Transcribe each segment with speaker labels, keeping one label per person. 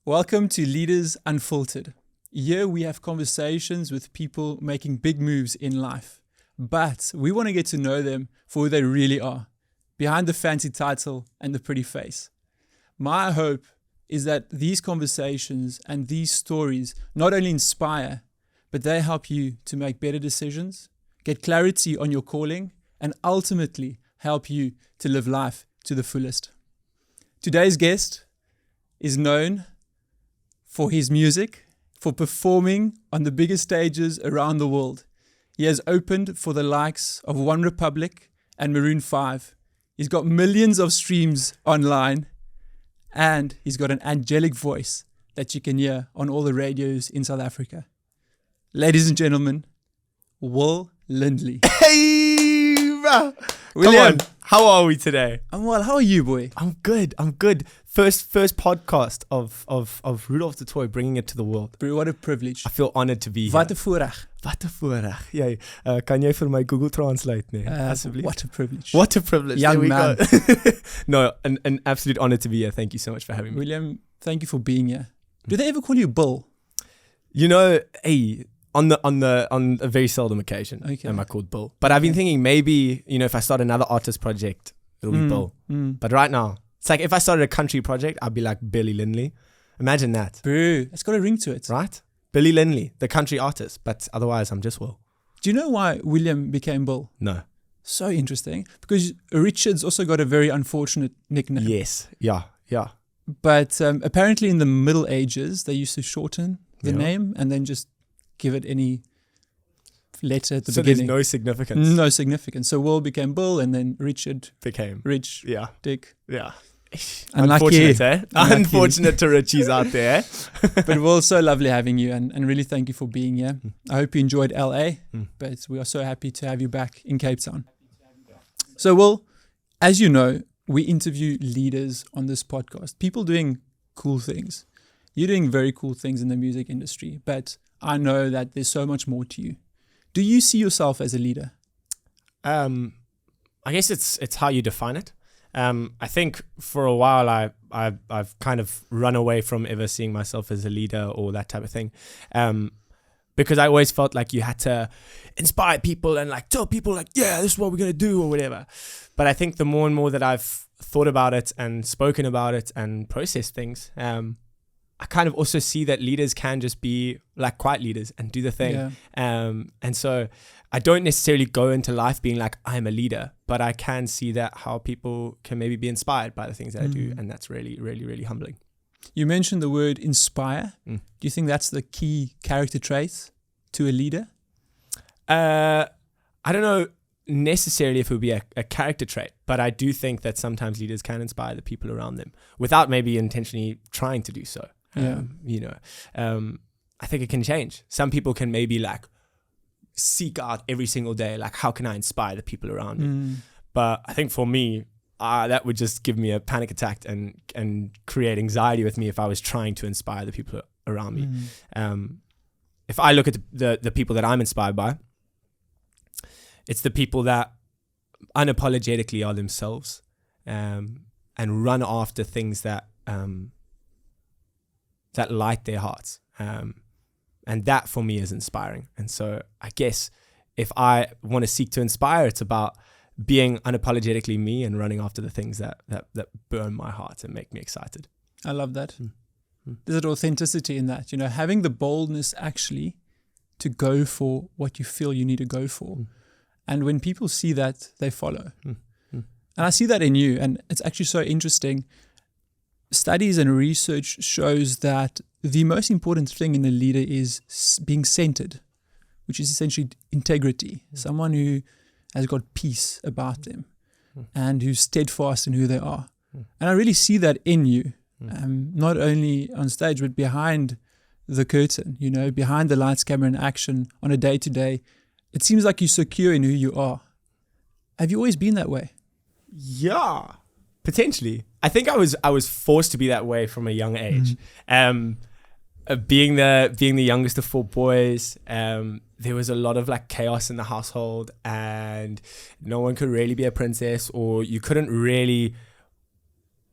Speaker 1: Welcome to Leaders Unfiltered. Here we have conversations with people making big moves in life, but we want to get to know them for who they really are, behind the fancy title and the pretty face. My hope is that these conversations and these stories not only inspire, but they help you to make better decisions, get clarity on your calling, and ultimately help you to live life to the fullest. Today's guest is known for his music, for performing on the biggest stages around the world. He has opened for the likes of One Republic and Maroon 5. He's got millions of streams online, and he's got an angelic voice that you can hear on all the radios in South Africa. Ladies and gentlemen, Will Linley.
Speaker 2: Hey, bro.
Speaker 1: William,
Speaker 2: Come on. How are we today?
Speaker 1: I'm well. How are you, boy?
Speaker 2: I'm good. First podcast of Rudolph the Toy, bringing it to the world.
Speaker 1: Bro, what a privilege.
Speaker 2: I feel honored to be here.
Speaker 1: Wat 'n voorreg.
Speaker 2: Wat 'n voorreg. Jy, kan jy vir my Google Translate nee? Asseblief.
Speaker 1: What a privilege.
Speaker 2: What a privilege.
Speaker 1: Young
Speaker 2: there we
Speaker 1: man.
Speaker 2: go. No, an absolute honor to be here. Thank you so much for having me.
Speaker 1: William, thank you for being here. Do they ever call you Bill?
Speaker 2: You know, hey, on a very seldom occasion am I called Bill. But I've been thinking maybe, if I start another artist project, it'll be Bill. But right now, it's like if I started a country project, I'd be like Billy Linley. Imagine that.
Speaker 1: Bro, it's got a ring to it.
Speaker 2: Right? Billy Linley, the country artist. But otherwise, I'm just Will.
Speaker 1: Do you know why William became Bill?
Speaker 2: No.
Speaker 1: So interesting. Because Richard's also got a very unfortunate nickname.
Speaker 2: Yes. Yeah.
Speaker 1: But apparently in the Middle Ages, they used to shorten the name and then just give it any letter at the beginning.
Speaker 2: So there's no significance.
Speaker 1: No significance. So Will became Bill and then Richard
Speaker 2: became
Speaker 1: Rich.
Speaker 2: Yeah.
Speaker 1: Dick.
Speaker 2: Yeah.
Speaker 1: Unlucky.
Speaker 2: Unfortunate, eh? Unfortunate to Richies out there.
Speaker 1: But Will, so lovely having you and really thank you for being here. I hope you enjoyed LA, but we are so happy to have you back in Cape Town. So Will, as you know, we interview leaders on this podcast, people doing cool things. You're doing very cool things in the music industry, but I know that there's so much more to you. Do you see yourself as a leader?
Speaker 2: I guess it's how you define it. I think for a while I've kind of run away from ever seeing myself as a leader or that type of thing, because I always felt like you had to inspire people and like tell people like, yeah, this is what we're gonna do or whatever. But I think the more and more that I've thought about it and spoken about it and processed things, I kind of also see that leaders can just be like quiet leaders and do the thing.
Speaker 1: Yeah.
Speaker 2: And so I don't necessarily go into life being like, I'm a leader, but I can see that how people can maybe be inspired by the things that I do. And that's really, really, really humbling.
Speaker 1: You mentioned the word inspire. Do you think that's the key character trait to a leader?
Speaker 2: I don't know necessarily if it would be a character trait, but I do think that sometimes leaders can inspire the people around them without maybe intentionally trying to do so. I think it can change. Some people can maybe like seek out every single day, like how can I inspire the people around me? But I think for me, that would just give me a panic attack and create anxiety with me if I was trying to inspire the people around me. If I look at the people that I'm inspired by, it's the people that unapologetically are themselves and run after things that light their hearts. And that for me is inspiring. And so I guess if I want to seek to inspire, it's about being unapologetically me and running after the things that burn my heart and make me excited.
Speaker 1: I love that. There's an authenticity in that, having the boldness actually to go for what you feel you need to go for. And when people see that, they follow. And I see that in you. And it's actually so interesting. Studies and research shows that the most important thing in a leader is being centered, which is essentially integrity. Someone who has got peace about them and who's steadfast in who they are. And I really see that in you, not only on stage, but behind the curtain, behind the lights, camera, and action on a day-to-day. It seems like you're secure in who you are. Have you always been that way?
Speaker 2: Yeah, potentially. I think I was forced to be that way from a young age. Being the youngest of four boys, there was a lot of like chaos in the household, and no one could really be a princess, or you couldn't really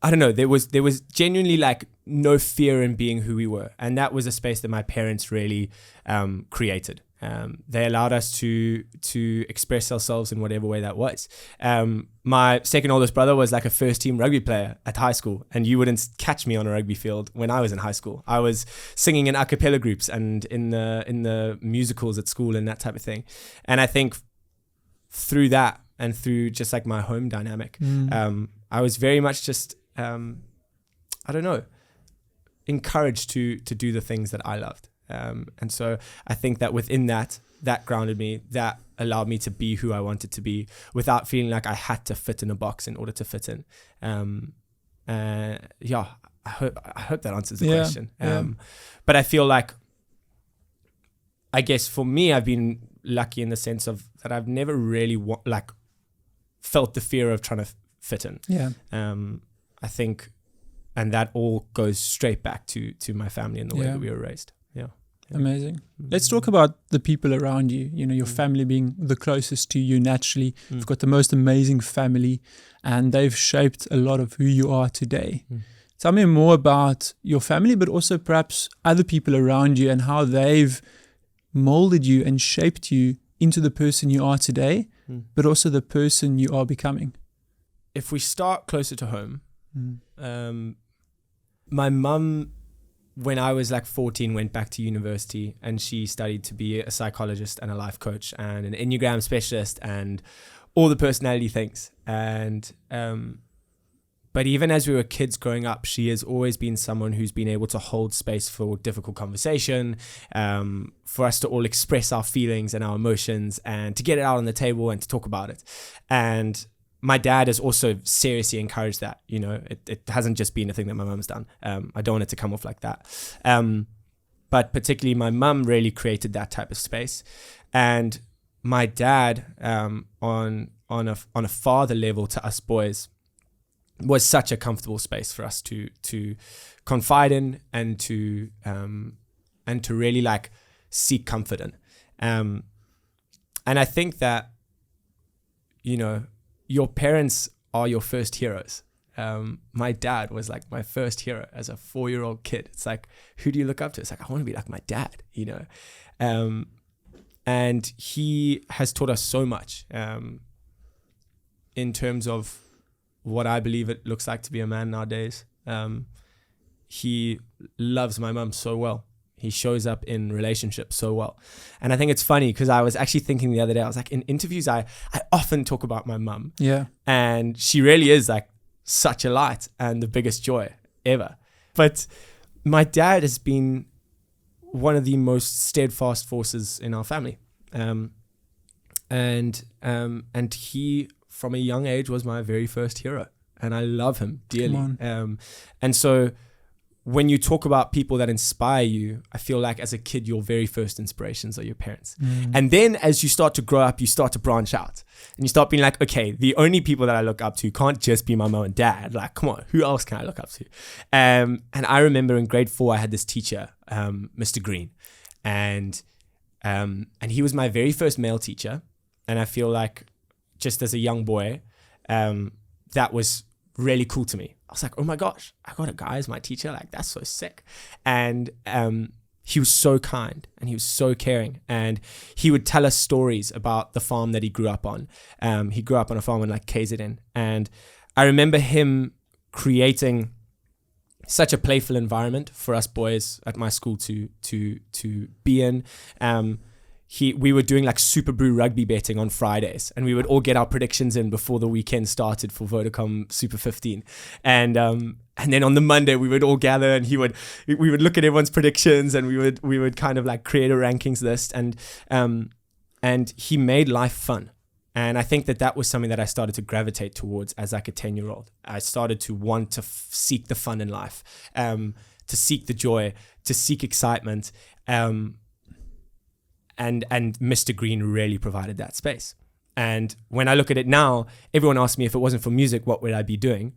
Speaker 2: I don't know, there was genuinely like no fear in being who we were. And that was a space that my parents really created. They allowed us to express ourselves in whatever way that was. My second oldest brother was like a first team rugby player at high school, and you wouldn't catch me on a rugby field when I was in high school. I was singing in a cappella groups and in the musicals at school and that type of thing. And I think through that and through just like my home dynamic, I was very much just I don't know, encouraged to do the things that I loved. And so I think that within that grounded me, that allowed me to be who I wanted to be without feeling like I had to fit in a box in order to fit in. I hope that answers the question. But I feel like, I guess for me, I've been lucky in the sense of that I've never really felt the fear of trying to fit in. I think, and that all goes straight back to my family and the way that we were raised.
Speaker 1: Amazing. Let's talk about the people around you, your family being the closest to you naturally. You've got the most amazing family, and they've shaped a lot of who you are today. Tell me more about your family, but also perhaps other people around you and how they've molded you and shaped you into the person you are today, but also the person you are becoming.
Speaker 2: If we start closer to home, my mum, when I was like 14, went back to university, and she studied to be a psychologist and a life coach and an Enneagram specialist and all the personality things. And but even as we were kids growing up, she has always been someone who's been able to hold space for difficult conversation, for us to all express our feelings and our emotions and to get it out on the table and to talk about it. And my dad has also seriously encouraged that. It hasn't just been a thing that my mum's done. I don't want it to come off like that. But particularly my mum really created that type of space. And my dad, on a father level to us boys, was such a comfortable space for us to confide in and to really like seek comfort in. And I think that, your parents are your first heroes. My dad was like my first hero as a 4-year-old kid. It's like, who do you look up to? It's like, I want to be like my dad, and he has taught us so much in terms of what I believe it looks like to be a man nowadays. He loves my mum so well. He shows up in relationships so well. And I think it's funny because I was actually thinking the other day, I was like, in interviews, I often talk about my mum.
Speaker 1: Yeah.
Speaker 2: And she really is like such a light and the biggest joy ever. But my dad has been one of the most steadfast forces in our family. And he, from a young age, was my very first hero. And I love him dearly. And so when you talk about people that inspire you, I feel like as a kid, your very first inspirations are your parents. And then as you start to grow up, you start to branch out and you start being like, okay, the only people that I look up to can't just be my mom and dad. Like, come on, who else can I look up to? And I remember in grade 4, I had this teacher, Mr. Green, and he was my very first male teacher. And I feel like just as a young boy, that was really cool to me. I was like, oh my gosh, I got a guy as my teacher. Like, that's so sick. And he was so kind and he was so caring. And he would tell us stories about the farm that he grew up on. He grew up on a farm in like KZN. And I remember him creating such a playful environment for us boys at my school to be in. We were doing like Super Brew rugby betting on Fridays, and we would all get our predictions in before the weekend started for Vodacom Super 15. And then on the Monday we would all gather, and we would look at everyone's predictions, and we would kind of like create a rankings list, and he made life fun. And I think that was something that I started to gravitate towards as like a 10-year-old. I started to want to seek the fun in life, to seek the joy, to seek excitement. And Mr. Green really provided that space. And when I look at it now, everyone asks me if it wasn't for music, what would I be doing?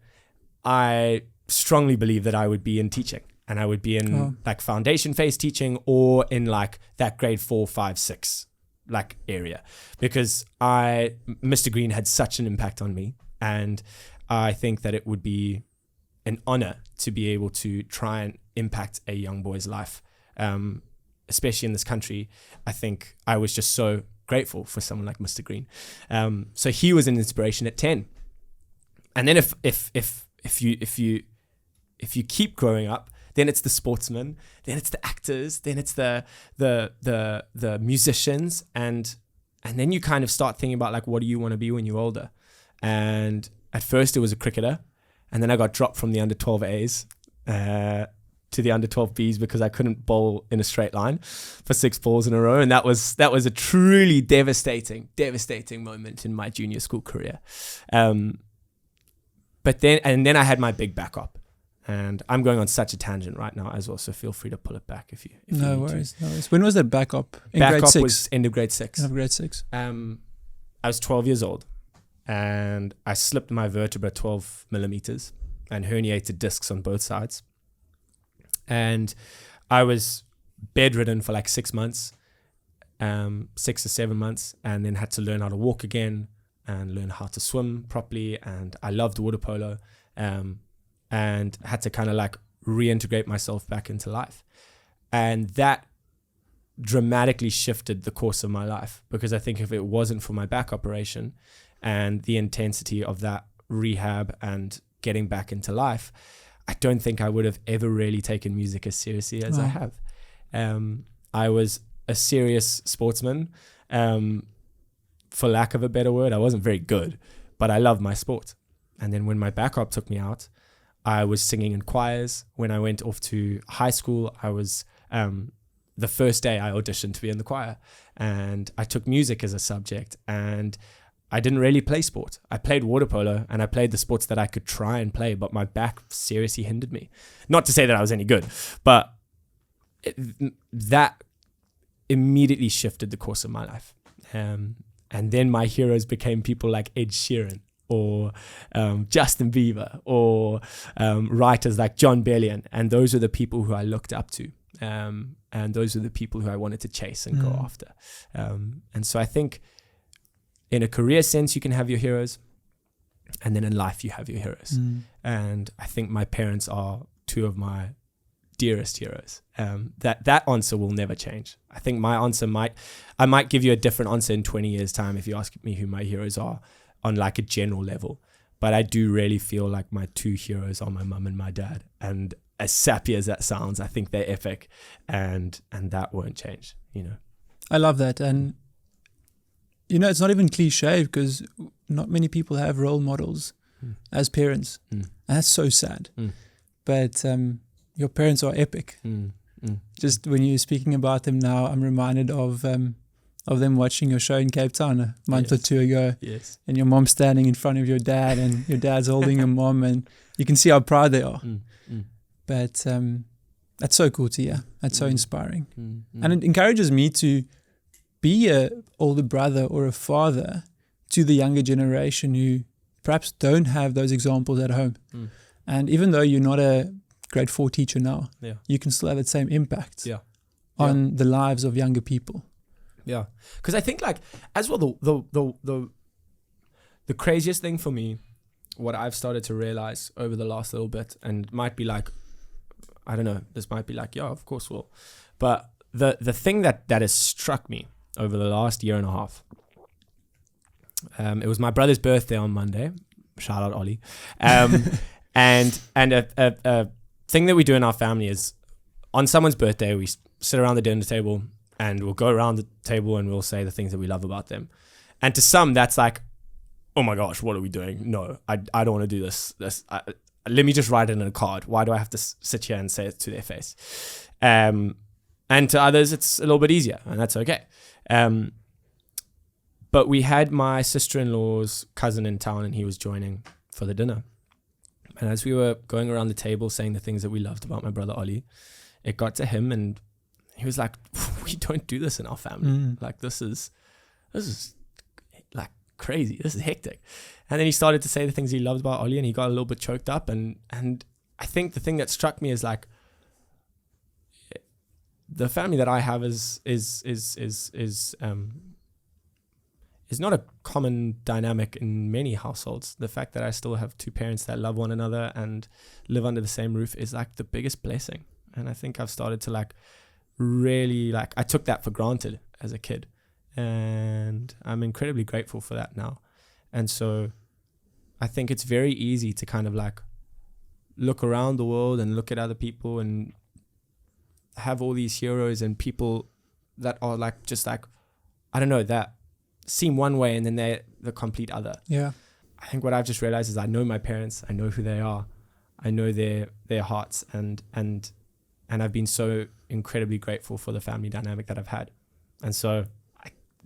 Speaker 2: I strongly believe that I would be in teaching, and I would be in like foundation phase teaching, or in like that grade 4, 5, 6 like area, because Mr. Green had such an impact on me. And I think that it would be an honor to be able to try and impact a young boy's life, especially in this country. I think I was just so grateful for someone like Mr. Green. So he was an inspiration at 10. And then if you keep growing up, then it's the sportsmen, then it's the actors, then it's the musicians, and then you kind of start thinking about like, what do you want to be when you're older? And at first it was a cricketer, and then I got dropped from the under 12 A's to the under 12 B's because I couldn't bowl in a straight line for 6 balls in a row, and that was a truly devastating moment in my junior school career. But then I had my big backup. And I'm going on such a tangent right now as well, so feel free to pull it back if you
Speaker 1: no
Speaker 2: need
Speaker 1: worries,
Speaker 2: to.
Speaker 1: No worries. When was that backup?
Speaker 2: Backup
Speaker 1: grade 6?
Speaker 2: was end of grade 6.
Speaker 1: End of grade 6.
Speaker 2: I was 12 years old, and I slipped my vertebra 12 millimeters and herniated discs on both sides. And I was bedridden for like 6 months, 6 or 7 months, and then had to learn how to walk again and learn how to swim properly. And I loved water polo. And had to kind of like reintegrate myself back into life. And that dramatically shifted the course of my life, because I think if it wasn't for my back operation and the intensity of that rehab and getting back into life, I don't think I would have ever really taken music as seriously as I have. I was a serious sportsman, for lack of a better word. I wasn't very good, but I loved my sport. And then when my backup took me out, I was singing in choirs. When I went off to high school, I was, the first day I auditioned to be in the choir, and I took music as a subject, and I didn't really play sport. I played water polo and I played the sports that I could try and play, but my back seriously hindered me. Not to say that I was any good, but that immediately shifted the course of my life. And then my heroes became people like Ed Sheeran, or Justin Bieber, or writers like John Bellion. And those are the people who I looked up to. And those are the people who I wanted to chase and go after. And so I think in a career sense, you can have your heroes. And then in life, you have your heroes. And I think my parents are 2 of my dearest heroes. That answer will never change. I think my answer I might give you a different answer in 20 years' time if you ask me who my heroes are on like a general level. But I do really feel like my 2 heroes are my mum and my dad. And as sappy as that sounds, I think they're epic, and that won't change, you know.
Speaker 1: I love that. And, you know, it's not even cliche, because not many people have role models as parents. And that's so sad. But your parents are epic. Just when you're speaking about them now, I'm reminded of them watching your show in Cape Town a month or 2 ago.
Speaker 2: Yes.
Speaker 1: And your mom standing in front of your dad, and your dad's holding your mom, and you can see how proud they are. But that's so cool to hear. That's so inspiring. And it encourages me to be a older brother or a father to the younger generation who perhaps don't have those examples at home. And even though you're not a grade 4 teacher now, you can still have that same impact on the lives of younger people.
Speaker 2: Yeah, because I think like as well the craziest thing for me, what I've started to realize over the last little bit, and it might be like, I don't know, this might be like, yeah, of course we'll, but the thing that has struck me over the last year and a half, it was my brother's birthday on Monday. Shout out Ollie. And a thing that we do in our family is on someone's birthday, we sit around the dinner table and we'll go around the table and we'll say the things that we love about them. And to some, that's like, oh my gosh, what are we doing? No, I don't want to do this. Let me just write it in a card. Why do I have to sit here and say it to their face? And to others, it's a little bit easier, and that's okay. But we had my sister-in-law's cousin in town, and he was joining for the dinner. And as we were going around the table saying the things that we loved about my brother Ollie, it got to him, and he was like, we don't do this in our family. Like, this is like crazy. This is hectic. And then he started to say the things he loved about Ollie, and he got a little bit choked up. And I think the thing that struck me is like, the family that I have is is not a common dynamic in many households. The fact that I still have two parents that love one another and live under the same roof is like the biggest blessing. And I think I've started to like really like, I took that for granted as a kid, and I'm incredibly grateful for that now. And so I think it's very easy to kind of like look around the world and look at other people and have all these heroes and people that are like, just like, I don't know, that seem one way and then they're the complete other.
Speaker 1: Yeah.
Speaker 2: I think what I've just realized is I know my parents, I know who they are, I know their hearts, and I've been so incredibly grateful for the family dynamic that I've had. And so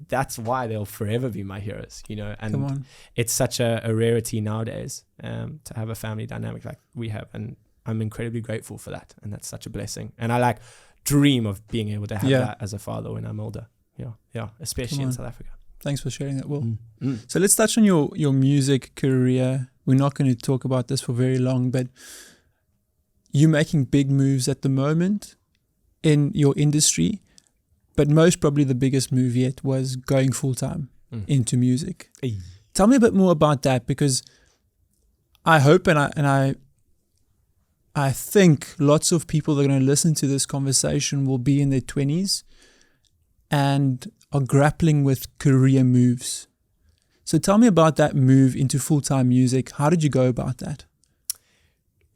Speaker 2: that's why they'll forever be my heroes, you know. And it's such a rarity nowadays to have a family dynamic like we have, and I'm incredibly grateful for that, and that's such a blessing. And I like dream of being able to have that as a father when I'm older. Yeah, especially in South Africa.
Speaker 1: Thanks for sharing that, Will. So let's touch on your music career. We're not going to talk about this for very long, but you're making big moves at the moment in your industry, but most probably the biggest move yet was going full-time into music. Tell me a bit more about that, because I hope and I think lots of people that are going to listen to this conversation will be in their 20s and are grappling with career moves. So tell me about that move into full-time music. How did you go about that?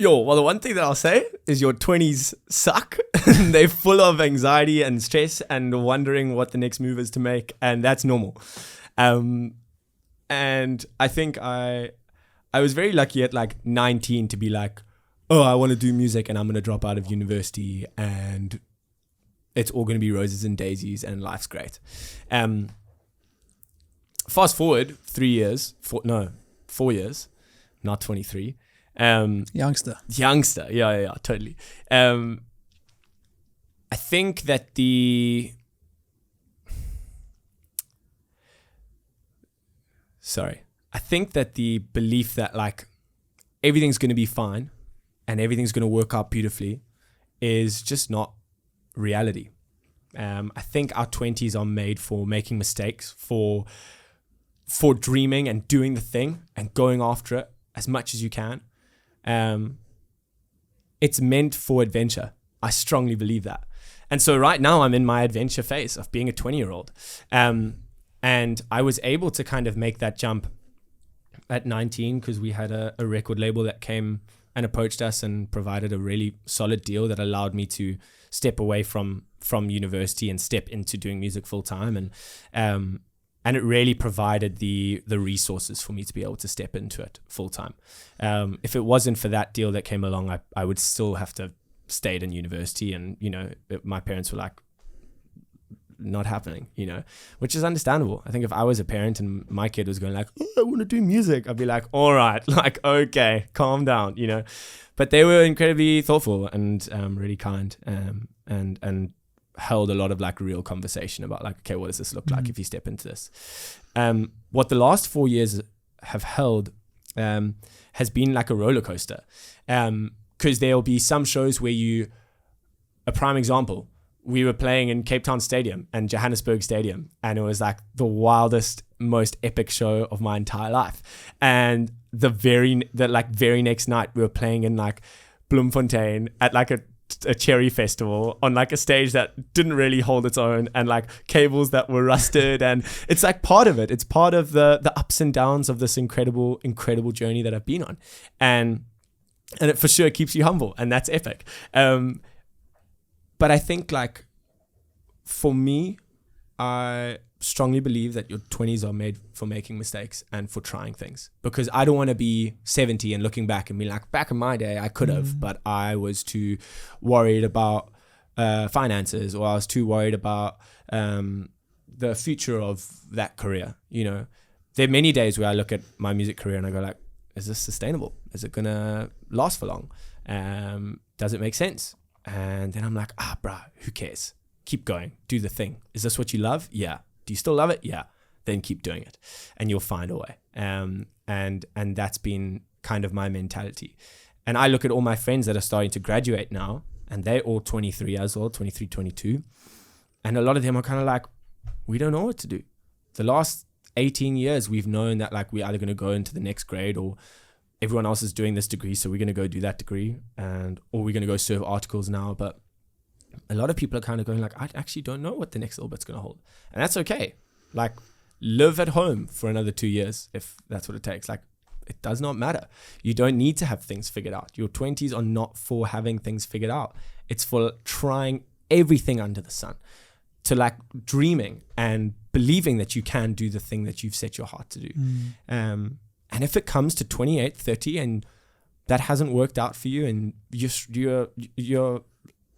Speaker 2: Well, the one thing that I'll say is your 20s suck. They're full of anxiety and stress and wondering what the next move is to make, and that's normal. And I think I was very lucky at like 19 to be like, oh, I want to do music and I'm going to drop out of university and it's all going to be roses and daisies and life's great. Fast forward 4 years, not 23.
Speaker 1: Youngster.
Speaker 2: Yeah, totally. I think that the belief that like everything's going to be fine and everything's going to work out beautifully is just not reality. I think our 20s are made for making mistakes, for dreaming and doing the thing and going after it as much as you can. It's meant for adventure. I strongly believe that. And so right now I'm in my adventure phase of being a 20-year-old. And I was able to kind of make that jump at 19 because we had a record label that came and approached us and provided a really solid deal that allowed me to step away from university and step into doing music full time. And it really provided the resources for me to be able to step into it full time. If it wasn't for that deal that came along, I would still have to stayed in university, and my parents were like, not happening, which is understandable. I think if I was a parent and my kid was going like, oh, I want to do music, I'd be like, all right, like, okay, calm down, But they were incredibly thoughtful and really kind, and held a lot of like real conversation about like, okay, what does this look like if you step into this? What the last 4 years have held has been like a roller coaster, because there'll be some shows where a prime example, we were playing in Cape Town Stadium and Johannesburg Stadium, and it was like the wildest, most epic show of my entire life. And the very next night we were playing in like Bloemfontein at like a cherry festival on like a stage that didn't really hold its own, and like cables that were rusted. And it's like part of it. It's part of the ups and downs of this incredible journey that I've been on. And it for sure keeps you humble, and that's epic. But I think like for me, I strongly believe that your 20s are made for making mistakes and for trying things, because I don't want to be 70 and looking back and be like, back in my day, I could have, but I was too worried about finances, or I was too worried about the future of that career. There are many days where I look at my music career and I go like, is this sustainable? Is it going to last for long? Does it make sense? And then I'm like, bruh, who cares? Keep going. Do the thing. Is this what you love? Yeah. Do you still love it? Yeah. Then keep doing it, and you'll find a way. And that's been kind of my mentality. And I look at all my friends that are starting to graduate now, and they're all 23 years old, 23, 22. And a lot of them are kind of like, we don't know what to do. The last 18 years, we've known that like we're either going to go into the next grade, or everyone else is doing this degree, so we're going to go do that degree, or we're going to go serve articles now. But a lot of people are kind of going like, I actually don't know what the next little bit's going to hold. And that's okay. Like, live at home for another 2 years if that's what it takes. Like, it does not matter. You don't need to have things figured out. Your 20s are not for having things figured out. It's for trying everything under the sun, to like dreaming and believing that you can do the thing that you've set your heart to do. And if it comes to 28, 30 and that hasn't worked out for you, and you're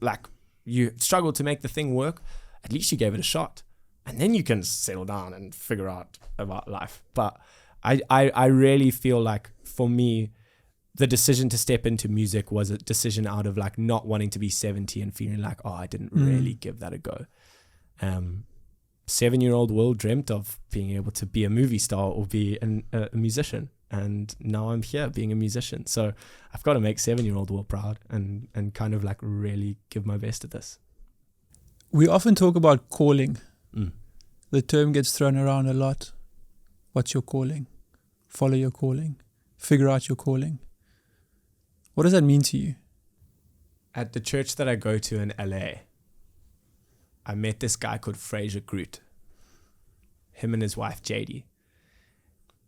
Speaker 2: like, you struggle to make the thing work, at least you gave it a shot. And then you can settle down and figure out about life. But I really feel like, for me, the decision to step into music was a decision out of like not wanting to be 70 and feeling like, oh, I didn't really give that a go. 7-year-old Will dreamt of being able to be a movie star or be a musician. And now I'm here being a musician. So I've got to make 7-year-old Will proud and kind of like really give my best at this.
Speaker 1: We often talk about calling. The term gets thrown around a lot. What's your calling? Follow your calling. Figure out your calling. What does that mean to you?
Speaker 2: At the church that I go to in LA, I met this guy called Fraser Groot. Him and his wife, Jadey.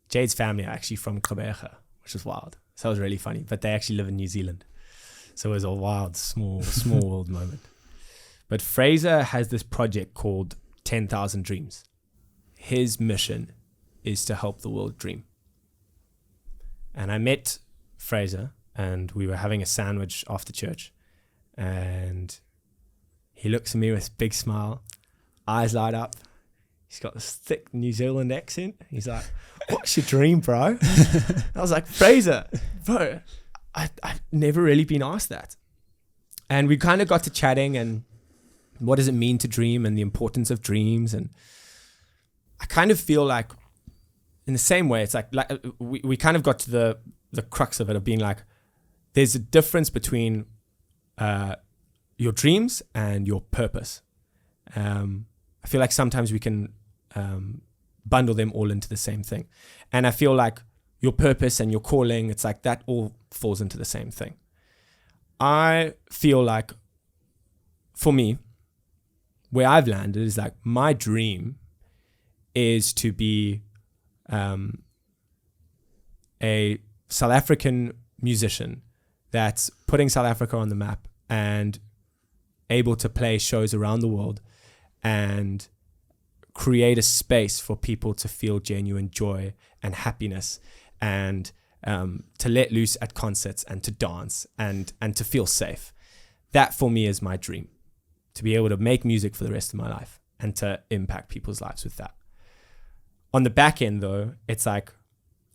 Speaker 2: Jade's family are actually from Gqeberha, which is wild. So it was really funny. But they actually live in New Zealand. So it was a wild, small world moment. But Fraser has this project called 10,000 Dreams. His mission is to help the world dream. And I met Fraser, and we were having a sandwich after church. And he looks at me with a big smile, eyes light up. He's got this thick New Zealand accent. He's like, what's your dream, bro? I was like, Fraser, bro, I've never really been asked that. And we kind of got to chatting, and what does it mean to dream, and the importance of dreams. And I kind of feel like, in the same way, it's like we kind of got to the crux of it, of being like, there's a difference between your dreams and your purpose. I feel like sometimes we can bundle them all into the same thing. And I feel like your purpose and your calling, it's like that all falls into the same thing. I feel like, for me, where I've landed is like, my dream is to be a South African musician that's putting South Africa on the map and able to play shows around the world and create a space for people to feel genuine joy and happiness, and to let loose at concerts and to dance and to feel safe. That for me is my dream, to be able to make music for the rest of my life and to impact people's lives with that. On the back end though, it's like,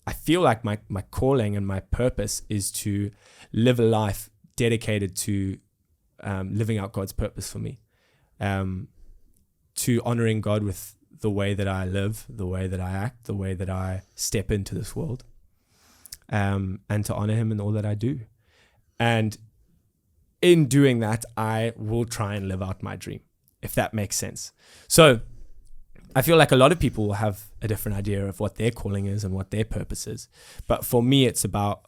Speaker 2: I feel like my calling and my purpose is to live a life dedicated to living out God's purpose for me, to honoring God with the way that I live, the way that I act, the way that I step into this world, and to honor him in all that I do. And in doing that, I will try and live out my dream, if that makes sense. So I feel like a lot of people will have a different idea of what their calling is and what their purpose is. But for me, it's about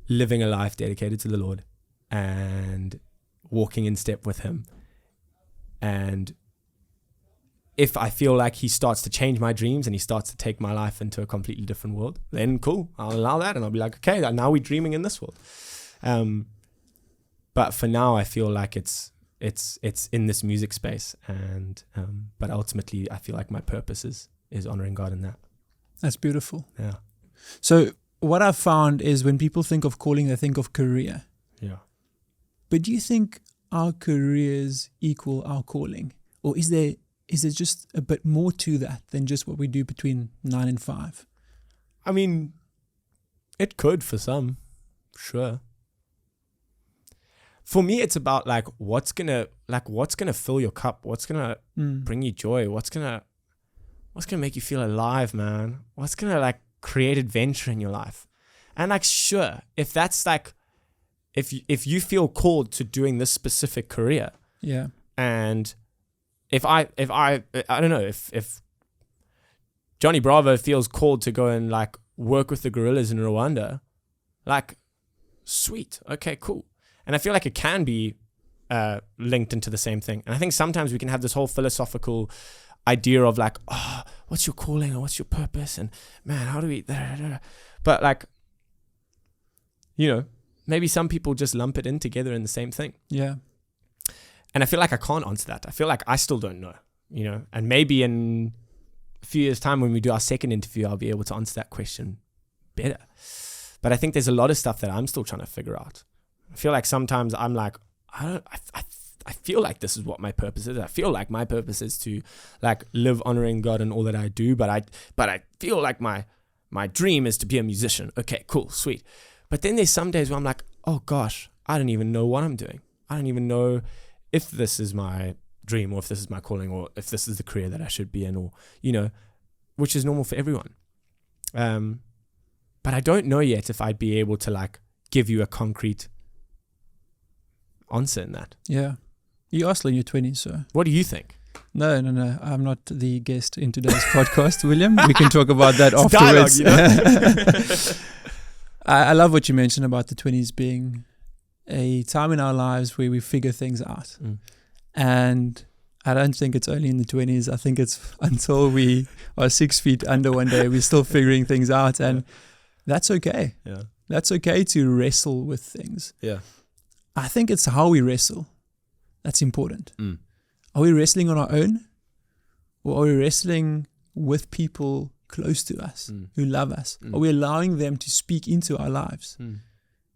Speaker 2: living a life dedicated to the Lord and walking in step with him. And if I feel like he starts to change my dreams and he starts to take my life into a completely different world, then cool, I'll allow that. And I'll be like, okay, now we're dreaming in this world. But for now, I feel like it's in this music space, and but ultimately I feel like my purpose is honoring God in that.
Speaker 1: That's beautiful.
Speaker 2: Yeah.
Speaker 1: So what I've found is, when people think of calling, they think of career.
Speaker 2: Yeah.
Speaker 1: But do you think our careers equal our calling, or is there just a bit more to that than just what we do between 9 and 5?
Speaker 2: I mean, it could for some, sure. For me, it's about like what's gonna fill your cup, what's gonna bring you joy, what's gonna make you feel alive, man. What's gonna like create adventure in your life. And like, sure, if that's like, if you feel called to doing this specific career,
Speaker 1: yeah,
Speaker 2: and if I don't know, if Johnny Bravo feels called to go and like work with the gorillas in Rwanda, like, sweet, okay, cool. And I feel like it can be linked into the same thing. And I think sometimes we can have this whole philosophical idea of like, oh, what's your calling or what's your purpose? And man, how do we, but like, you know, maybe some people just lump it in together in the same thing.
Speaker 1: Yeah.
Speaker 2: And I feel like I can't answer that. I feel like I still don't know, you know, and maybe in a few years' time when we do our second interview, I'll be able to answer that question better. But I think there's a lot of stuff that I'm still trying to figure out. I feel like sometimes I'm like, I feel like this is what my purpose is. I feel like my purpose is to like live honoring God in all that I do. But I feel like my dream is to be a musician. Okay, cool, sweet. But then there's some days where I'm like, oh gosh, I don't even know what I'm doing. I don't even know if this is my dream or if this is my calling or if this is the career that I should be in, or, you know, which is normal for everyone. But I don't know yet if I'd be able to like give you a concrete answer in that.
Speaker 1: Yeah. You're still in your 20s, so.
Speaker 2: What do you think?
Speaker 1: No. I'm not the guest in today's podcast, William. We can talk about that afterwards.
Speaker 2: Dialogue, you know?
Speaker 1: I love what you mentioned about the 20s being a time in our lives where we figure things out. And I don't think it's only in the 20s. I think it's until we are 6 feet under one day, we're still figuring things out. And that's okay.
Speaker 2: Yeah.
Speaker 1: That's okay to wrestle with things.
Speaker 2: Yeah.
Speaker 1: I think it's how we wrestle that's important. Are we wrestling on our own? Or are we wrestling with people close to us who love us? Are we allowing them to speak into our lives?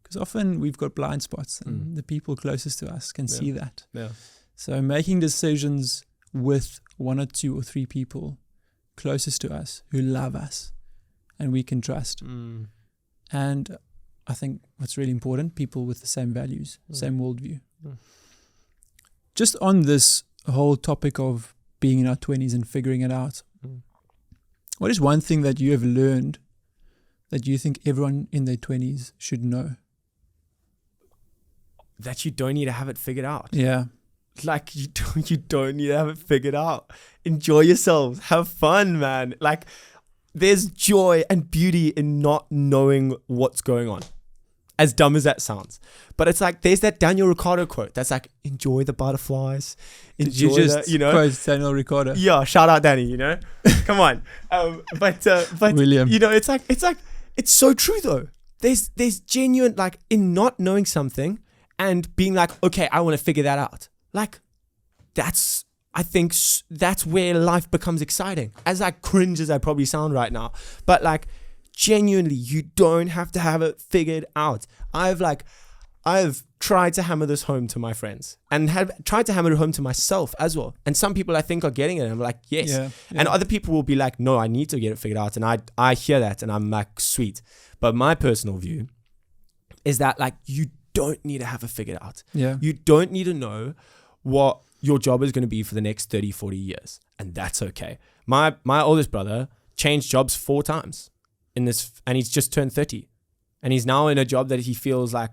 Speaker 1: Because often we've got blind spots and the people closest to us can see that.
Speaker 2: Yeah.
Speaker 1: So making decisions with 1 or 2 or 3 people closest to us who love us and we can trust. And I think what's really important, people with the same values, same worldview. Just on this whole topic of being in our 20s and figuring it out, what is one thing that you have learned that you think everyone in their 20s should know?
Speaker 2: That you don't need to have it figured out.
Speaker 1: Yeah.
Speaker 2: Like you don't need to have it figured out. Enjoy yourselves. Have fun, man. Like there's joy and beauty in not knowing what's going on. As dumb as that sounds. But it's like, there's that Daniel Ricciardo quote that's like, enjoy the butterflies. Enjoy
Speaker 1: Did you just
Speaker 2: you know?
Speaker 1: quote Daniel Ricciardo?
Speaker 2: Yeah, shout out Danny, you know? Come on. But
Speaker 1: William.
Speaker 2: You know, it's so true though. There's genuine, like, in not knowing something and being like, okay, I want to figure that out. Like, I think that's where life becomes exciting. As like cringe as I probably sound right now. But like, genuinely, you don't have to have it figured out. I've tried to hammer this home to my friends and have tried to hammer it home to myself as well. And some people I think are getting it and I'm like, yes. Yeah. And other people will be like, no, I need to get it figured out. And I hear that and I'm like, sweet. But my personal view is that like, you don't need to have it figured out.
Speaker 1: Yeah.
Speaker 2: You don't need to know what your job is going to be for the next 30, 40 years. And that's okay. My oldest brother changed jobs 4 times. And he's just turned 30 and he's now in a job that he feels like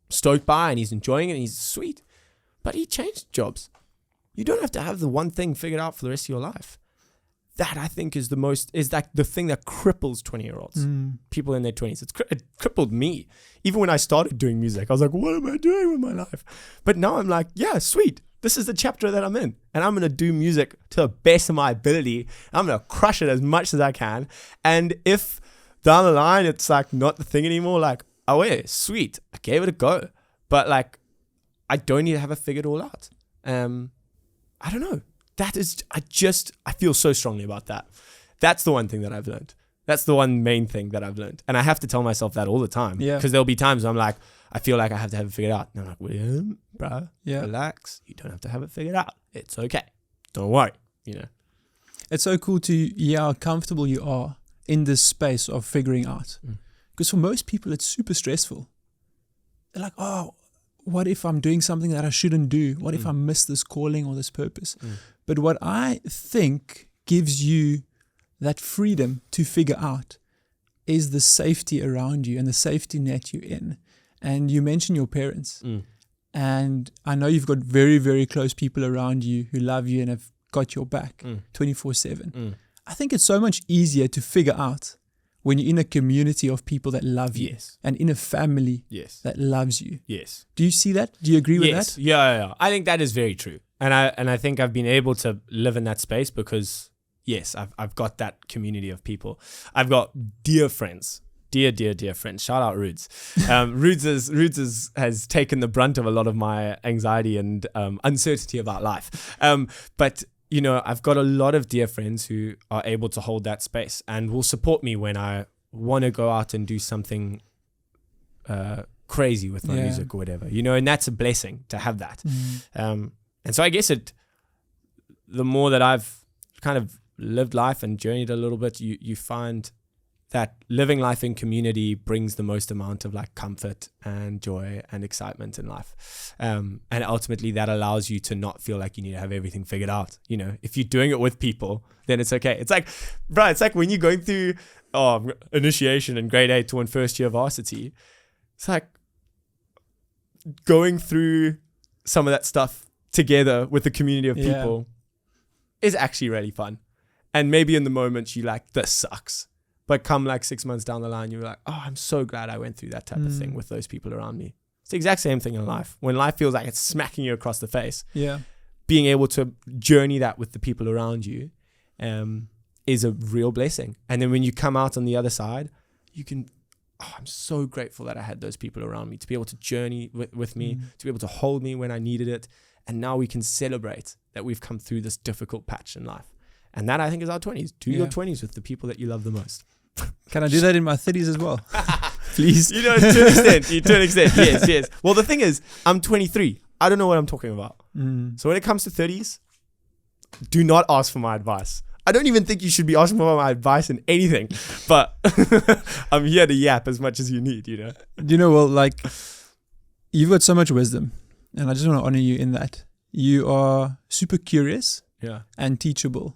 Speaker 2: stoked by and he's enjoying it and he's sweet, but he changed jobs. You don't have to have the one thing figured out for the rest of your life. That I think is like the thing that cripples 20-year-olds, people in their 20s. It crippled me. Even when I started doing music, I was like, what am I doing with my life? But now I'm like, yeah, sweet. This is the chapter that I'm in and I'm going to do music to the best of my ability. I'm going to crush it as much as I can. And if down the line, it's like not the thing anymore. Like, oh yeah, sweet. I gave it a go. But like, I don't need to have it figured all out. I don't know. I feel so strongly about that. That's the one thing that I've learned. That's the one main thing that I've learned. And I have to tell myself that all the time. Yeah. Because there'll be times where I'm like, I feel like I have to have it figured out. And I'm like, William, bro, relax. You don't have to have it figured out. It's okay. Don't worry. You know.
Speaker 1: It's so cool to hear how comfortable you are in this space of figuring out. Because for most people, it's super stressful. They're like, oh, what if I'm doing something that I shouldn't do? What if I miss this calling or this purpose? But what I think gives you that freedom to figure out is the safety around you and the safety net you're in. And you mentioned your parents. And I know you've got very, very close people around you who love you and have got your back 24/7. I think it's so much easier to figure out when you're in a community of people that love you.
Speaker 2: Yes.
Speaker 1: And in a family
Speaker 2: Yes.
Speaker 1: that loves you.
Speaker 2: Yes.
Speaker 1: Do you see that? Do you agree with
Speaker 2: Yes.
Speaker 1: that?
Speaker 2: Yeah. I think that is very true. And I think I've been able to live in that space because, yes, I've got that community of people. I've got dear friends. Dear friends. Shout out Rudes. Rudes has taken the brunt of a lot of my anxiety and uncertainty about life. But you know, I've got a lot of dear friends who are able to hold that space and will support me when I want to go out and do something crazy with my music or whatever. You know, and that's a blessing to have that. And so I guess the more that I've kind of lived life and journeyed a little bit, you find that living life in community brings the most amount of like comfort and joy and excitement in life. And ultimately that allows you to not feel like you need to have everything figured out. You know, if you're doing it with people, then it's okay. It's like, bro, it's like when you're going through initiation in grade 8 to in first year varsity, it's like going through some of that stuff together with a community of people is actually really fun. And maybe in the moment you're like, this sucks. But come like 6 months down the line, you're like, oh, I'm so glad I went through that type of thing with those people around me. It's the exact same thing in life. When life feels like it's smacking you across the face, being able to journey that with the people around you is a real blessing. And then when you come out on the other side, you can, I'm so grateful that I had those people around me to be able to journey with me, to be able to hold me when I needed it. And now we can celebrate that we've come through this difficult patch in life. And that, I think, is our 20s. Do your 20s with the people that you love the most.
Speaker 1: Can I do that in my 30s as well? Please.
Speaker 2: You know, to an extent. Yes. Well, the thing is, I'm 23. I don't know what I'm talking about. So when it comes to 30s, do not ask for my advice. I don't even think you should be asking for my advice in anything. But I'm here to yap as much as you need, you know.
Speaker 1: You know, well, like, you've got so much wisdom. And I just want to honor you in that. You are super curious and teachable.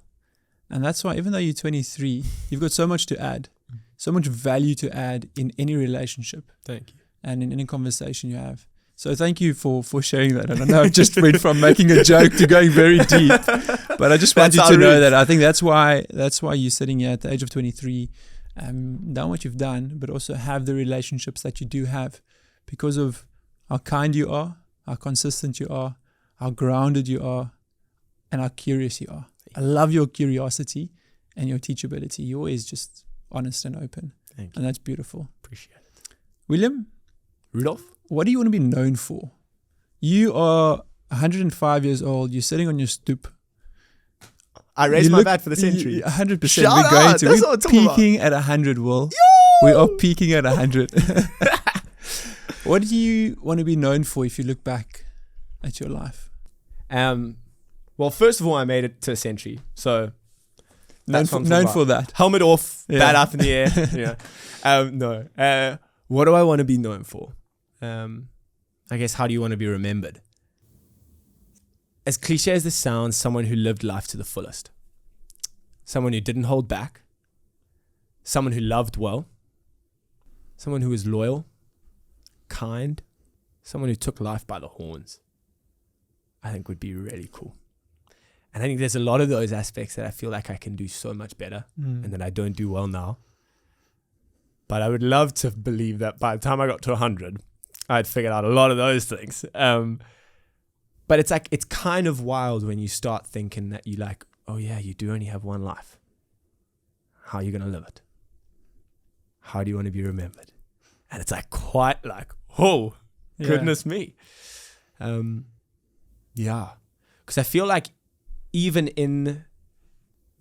Speaker 1: And that's why, even though you're 23, you've got so much to add, so much value to add in any relationship.
Speaker 2: Thank you.
Speaker 1: And in any conversation you have. So thank you for sharing that. And I know I've just went from making a joke to going very deep. But I just want you to know that I think that's why you're sitting here at the age of 23, done what you've done, but also have the relationships that you do have because of how kind you are, how consistent you are, how grounded you are, and how curious you are. I love your curiosity and your teachability. You're always just honest and open.
Speaker 2: Thank you.
Speaker 1: And that's beautiful.
Speaker 2: Appreciate it.
Speaker 1: William?
Speaker 2: Rudolph?
Speaker 1: What do you want to be known for? You are 105 years old. You're sitting on your stoop.
Speaker 2: I raised my bat for the century.
Speaker 1: 100%.
Speaker 2: Shout
Speaker 1: we're going
Speaker 2: out.
Speaker 1: to.
Speaker 2: That's
Speaker 1: We're
Speaker 2: what I'm talking
Speaker 1: peaking at 100, Will.
Speaker 2: Yo!
Speaker 1: We are peaking at 100. What do you want to be known for if you look back at your life?
Speaker 2: Well, first of all, I made it to a century. So
Speaker 1: known for that.
Speaker 2: Helmet off, bat up in the air. No. What do I want to be known for? I guess, how do you want to be remembered? As cliche as this sounds, someone who lived life to the fullest. Someone who didn't hold back. Someone who loved well. Someone who was loyal, kind. Someone who took life by the horns. I think would be really cool. And I think there's a lot of those aspects that I feel like I can do so much better and that I don't do well now. But I would love to believe that by the time I got to 100, I'd figured out a lot of those things. But it's like, it's kind of wild when you start thinking that you like, oh yeah, you do only have one life. How are you going to live it? How do you want to be remembered? And it's like quite like, oh, goodness me. Yeah. Because I feel like even in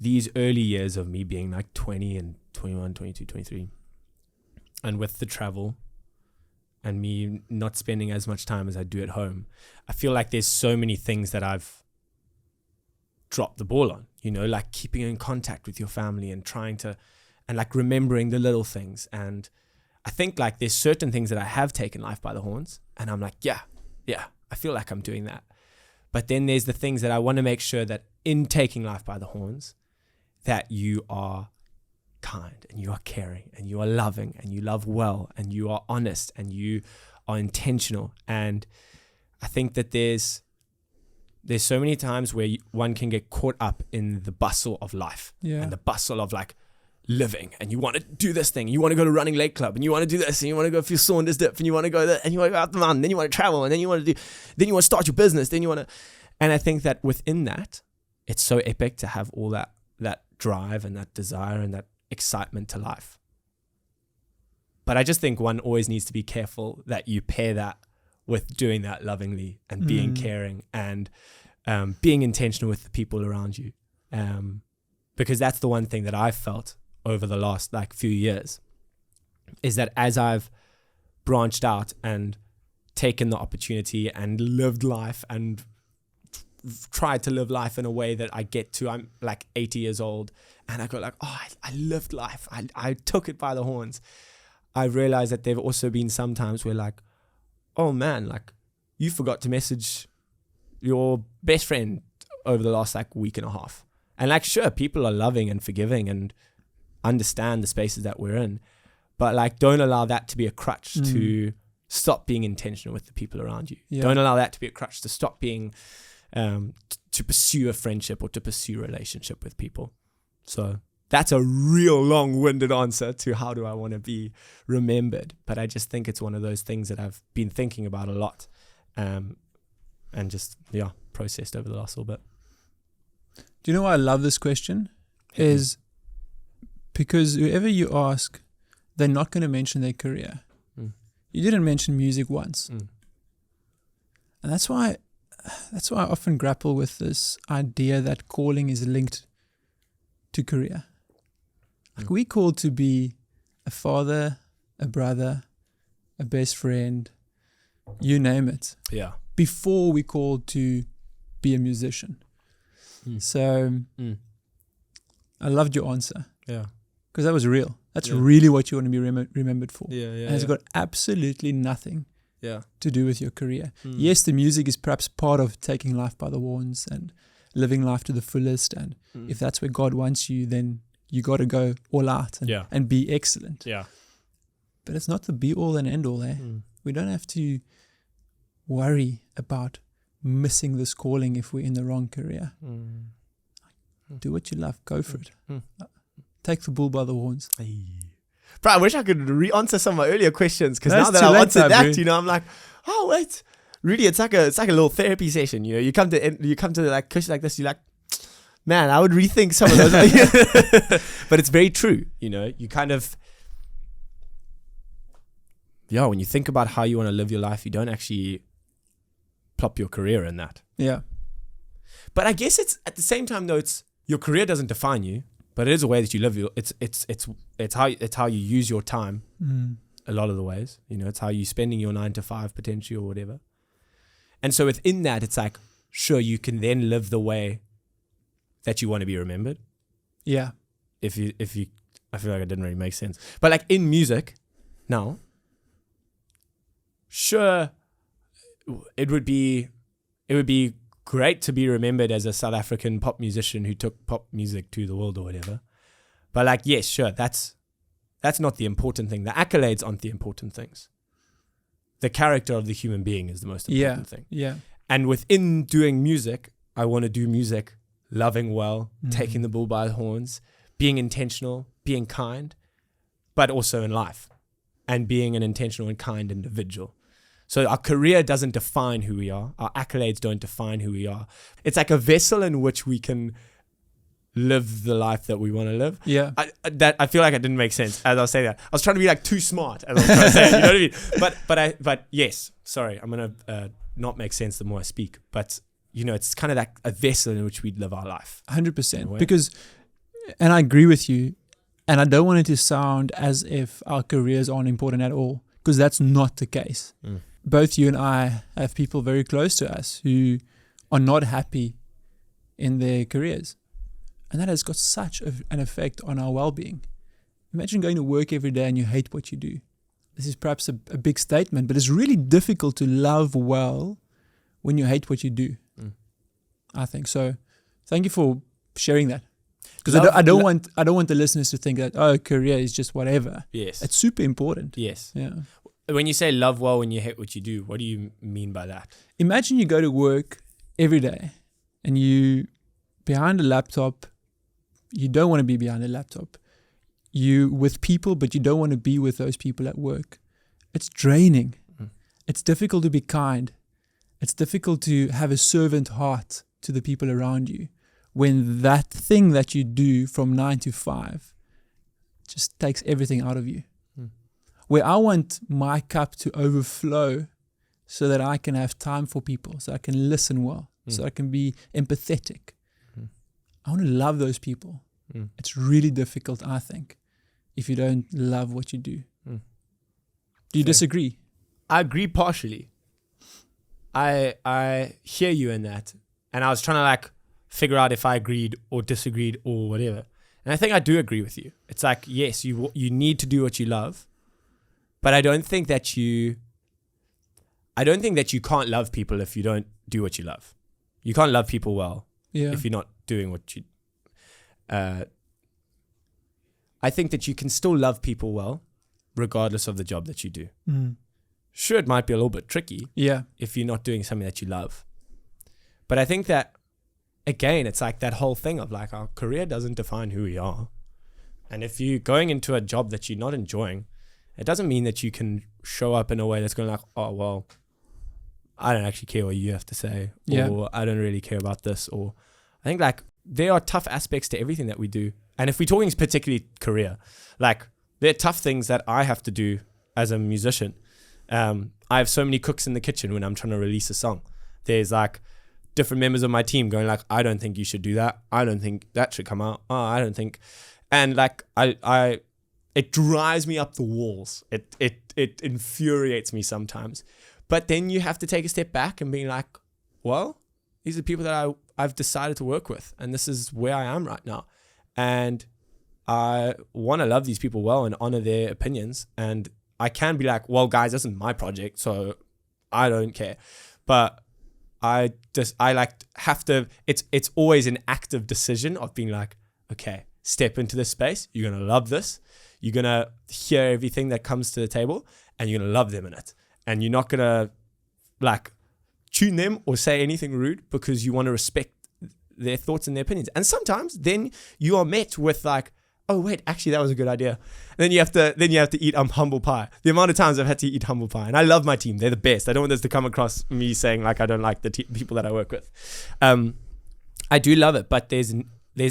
Speaker 2: these early years of me being like 20 and 21, 22, 23, and with the travel and me not spending as much time as I do at home, I feel like there's so many things that I've dropped the ball on, you know, like keeping in contact with your family and trying to, and like remembering the little things. And I think like there's certain things that I have taken life by the horns and I'm like, yeah, I feel like I'm doing that. But then there's the things that I want to make sure that in taking life by the horns, that you are kind and you are caring and you are loving and you love well and you are honest and you are intentional. And I think that there's there's so many times where one can get caught up in the bustle of life and the bustle of like living, and you want to do this thing, you want to go to running lake club, and you want to do this, and you want to go feel Saunders dip, and you want to go there, and you want to go out the mountain, then you want to travel, and then you want to start your business, then you want to, and I think that within that, it's so epic to have all that drive and that desire and that excitement to life. But I just think one always needs to be careful that you pair that with doing that lovingly and being caring and being intentional with the people around you, because that's the one thing that I've felt over the last like few years, is that as I've branched out and taken the opportunity and lived life and tried to live life in a way that I get to, I'm like 80 years old and I go like, oh, I lived life. I took it by the horns. I realized that there've also been some times where like, oh man, like you forgot to message your best friend over the last like week and a half. And like, sure, people are loving and forgiving and understand the spaces that we're in, but like, don't allow that to be a crutch to stop being intentional with the people around you. Yeah. Don't allow that to be a crutch to stop being, to pursue a friendship or to pursue a relationship with people. So that's a real long-winded answer to how do I want to be remembered. But I just think it's one of those things that I've been thinking about a lot, and just, processed over the last little bit.
Speaker 1: Do you know why I love this question? Is because whoever you ask, they're not going to mention their career. You didn't mention music once. And that's why I often grapple with this idea that calling is linked to career. Like we called to be a father, a brother, a best friend, you name it. Yeah. Before we called to be a musician. So I loved your answer. Yeah. Because that was real. That's really what you want to be remembered for. And it's got absolutely nothing to do with your career. Yes, the music is perhaps part of taking life by the horns and living life to the fullest. And if that's where God wants you, then you got to go all out and be excellent. Yeah. But it's not the be all and end all there. We don't have to worry about missing this calling if we're in the wrong career. Do what you love. Go for it. Take the bull by the horns.
Speaker 2: Bro, I wish I could re-answer some of my earlier questions, because now that I answered that, I'm like, oh wait, really, it's like a little therapy session. You come to like question like this, you're like, man, I would rethink some of those. But it's very true. You kind of, when you think about how you want to live your life, you don't actually plop your career in that. Yeah. But I guess it's at the same time though, it's your career doesn't define you, but it is a way that you live. It's how you use your time. A lot of the ways, it's how you're spending your 9 to 5 potentially or whatever. And so within that, it's like, sure, you can then live the way that you want to be remembered. Yeah. If you, I feel like it didn't really make sense. But like in music, now, sure, it would be great to be remembered as a South African pop musician who took pop music to the world or whatever. But like, yes, sure, that's not the important thing. The accolades aren't the important things. The character of the human being is the most important thing. Yeah. And within doing music, I want to do music loving well, taking the bull by the horns, being intentional, being kind, but also in life, and being an intentional and kind individual. So our career doesn't define who we are. Our accolades don't define who we are. It's like a vessel in which we can live the life that we want to live. Yeah. I feel like it didn't make sense as I was saying that. I was trying to be like too smart as I was trying to say it, you know what I mean? But yes, sorry, I'm going to not make sense the more I speak. But, it's kind of like a vessel in which we live our life.
Speaker 1: 100%. Because, and I agree with you, and I don't want it to sound as if our careers aren't important at all, because that's not the case. Both you and I have people very close to us who are not happy in their careers. And that has got such an effect on our well-being. Imagine going to work every day and you hate what you do. This is perhaps a big statement, but it's really difficult to love well when you hate what you do. I think so. Thank you for sharing that. Because I don't want the listeners to think that, career is just whatever. Yes. It's super important.
Speaker 2: Yes. Yeah. When you say love well when you hate what you do, what do you mean by that?
Speaker 1: Imagine you go to work every day and you behind a laptop, you don't want to be behind a laptop. You with people, but you don't want to be with those people at work. It's draining. It's difficult to be kind. It's difficult to have a servant heart to the people around you when that thing that you do from 9 to 5 just takes everything out of you. Where I want my cup to overflow so that I can have time for people, so I can listen well, so I can be empathetic. I want to love those people. It's really difficult, I think, if you don't love what you do. Do you disagree?
Speaker 2: I agree partially. I hear you in that. And I was trying to like figure out if I agreed or disagreed or whatever. And I think I do agree with you. It's like, yes, you need to do what you love. But I don't think that you can't love people if you don't do what you love. You can't love people well if you're not doing what you... I think that you can still love people well regardless of the job that you do. Sure, it might be a little bit tricky if you're not doing something that you love. But I think that, again, it's like that whole thing of like our career doesn't define who we are. And if you're going into a job that you're not enjoying, it doesn't mean that you can show up in a way that's going like, oh, well, I don't actually care what you have to say, or I don't really care about this. Or I think like there are tough aspects to everything that we do. And if we're talking particularly career, like there are tough things that I have to do as a musician. I have so many cooks in the kitchen when I'm trying to release a song. There's like different members of my team going like, I don't think you should do that. I don't think that should come out. Oh, I don't think. And like, it drives me up the walls. It infuriates me sometimes. But then you have to take a step back and be like, well, these are people that I've decided to work with. And this is where I am right now. And I want to love these people well and honor their opinions. And I can be like, well, guys, this isn't my project, so I don't care. But I have to, it's always an active decision of being like, okay, step into this space. You're going to love this. You're going to hear everything that comes to the table and you're going to love them in it. And you're not going to like tune them or say anything rude because you want to respect their thoughts and their opinions. And sometimes then you are met with like, oh wait, actually that was a good idea. And then you have to eat humble pie. The amount of times I've had to eat humble pie, and I love my team; they're the best. I don't want this to come across me saying like I don't like the people that I work with. I do love it, but there's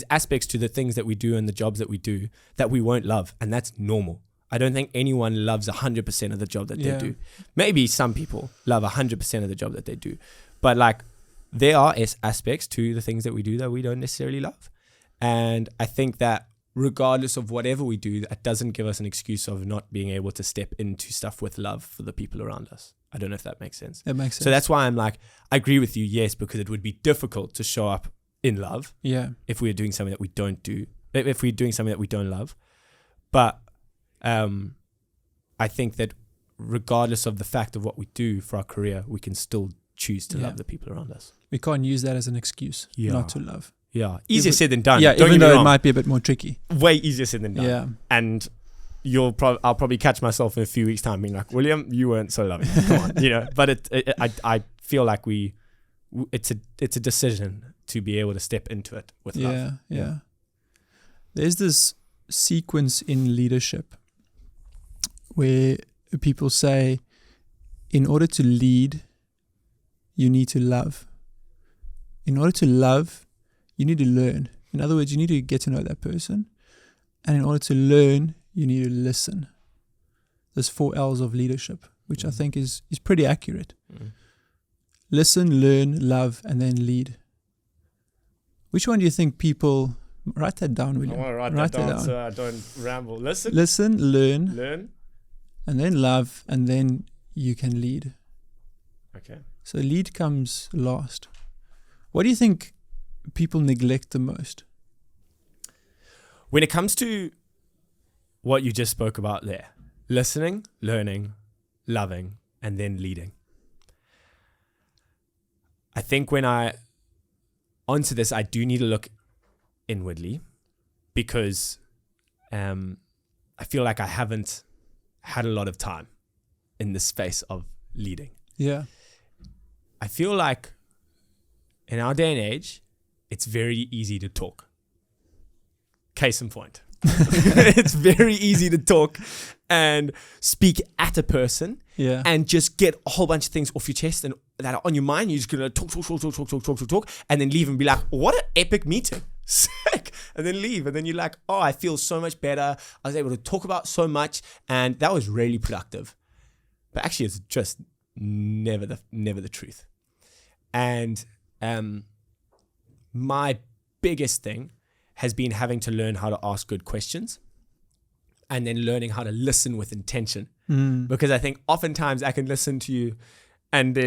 Speaker 2: aspects to the things that we do and the jobs that we do that we won't love, and that's normal. I don't think anyone loves 100% of the job that they do. Maybe some people love 100% of the job that they do, but like there are aspects to the things that we do that we don't necessarily love, and I think that regardless of whatever we do, that doesn't give us an excuse of not being able to step into stuff with love for the people around us. I don't know if that makes sense.
Speaker 1: It makes sense.
Speaker 2: So that's why I'm like, I agree with you, yes, because it would be difficult to show up in love if we're doing something that we don't do, if we're doing something that we don't love. But I think that regardless of the fact of what we do for our career, we can still choose to love the people around us.
Speaker 1: We can't use that as an excuse not to love.
Speaker 2: Yeah, easier said than done.
Speaker 1: Yeah, even though it might be a bit more tricky.
Speaker 2: Way easier said than done.
Speaker 1: Yeah.
Speaker 2: And I'll probably catch myself in a few weeks' time being like, William, you weren't so loving. Come on, you know. But I feel like it's a decision to be able to step into it with love.
Speaker 1: Yeah. There's this sequence in leadership where people say, in order to lead, you need to love. In order to love, you need to learn. In other words, you need to get to know that person. And in order to learn, you need to listen. There's 4 L's of leadership, which I think is pretty accurate. Listen, learn, love, and then lead. Which one do you think people... Write that down, William.
Speaker 2: I want to write that down so I don't ramble.
Speaker 1: Listen, learn, and then love, and then you can lead.
Speaker 2: Okay.
Speaker 1: So lead comes last. What do you think people neglect the most?
Speaker 2: When it comes to what you just spoke about there, listening, learning, loving, and then leading. I think when I answer this, I do need to look inwardly because I feel like I haven't had a lot of time in the space of leading.
Speaker 1: Yeah.
Speaker 2: I feel like in our day and age, it's very easy to talk. Case in point. It's very easy to talk and speak at a person and just get a whole bunch of things off your chest and that are on your mind. You're just going to talk, and then leave and be like, what an epic meeting. Sick. And then leave. And then you're like, oh, I feel so much better. I was able to talk about so much, and that was really productive. But actually, it's just never the truth. And my biggest thing has been having to learn how to ask good questions and then learning how to listen with intention. Because I think oftentimes I can listen to you and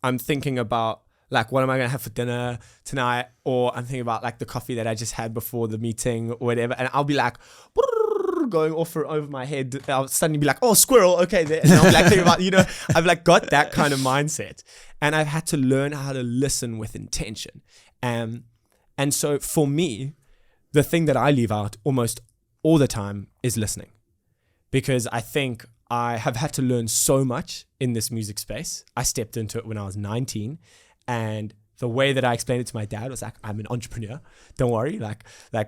Speaker 2: I'm thinking about like, what am I going to have for dinner tonight? Or I'm thinking about like the coffee that I just had before the meeting or whatever. And I'll be like, going off over my head. I'll suddenly be like, oh, squirrel. Okay. There. And I'll be like thinking about, I've like got that kind of mindset. And I've had to learn how to listen with intention. And so for me, the thing that I leave out almost all the time is listening, because I think I have had to learn so much in this music space. I stepped into it when I was 19, and the way that I explained it to my dad was like, I'm an entrepreneur. Don't worry. Like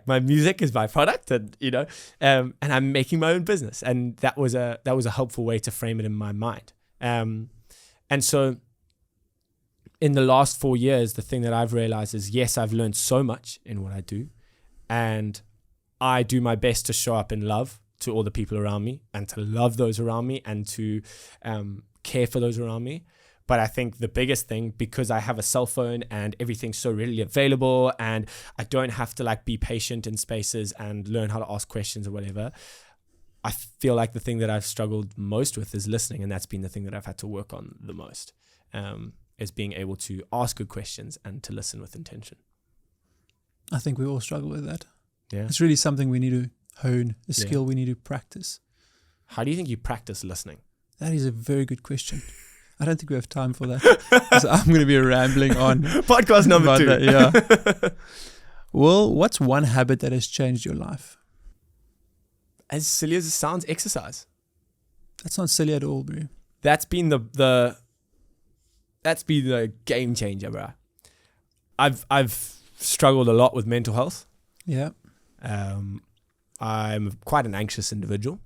Speaker 2: my music is my product, and, and I'm making my own business. And that was a helpful way to frame it in my mind. And so in the last 4 years, the thing that I've realized is, yes, I've learned so much in what I do. And I do my best to show up in love to all the people around me and to love those around me and to care for those around me. But I think the biggest thing, because I have a cell phone and everything's so readily available and I don't have to like be patient in spaces and learn how to ask questions or whatever, I feel like the thing that I've struggled most with is listening. And that's been the thing that I've had to work on the most, is being able to ask good questions and to listen with intention.
Speaker 1: I think we all struggle with that.
Speaker 2: Yeah.
Speaker 1: It's really something we need to hone, a skill we need to practice.
Speaker 2: How do you think you practice listening?
Speaker 1: That is a very good question. I don't think we have time for that. So I'm going to be rambling on.
Speaker 2: Podcast number 2.
Speaker 1: That, yeah. Well, what's one habit that has changed your life?
Speaker 2: As silly as it sounds, exercise.
Speaker 1: That's not silly at all, bro.
Speaker 2: That's been the game changer, bro. I've struggled a lot with mental health.
Speaker 1: Yeah.
Speaker 2: I'm quite an anxious individual.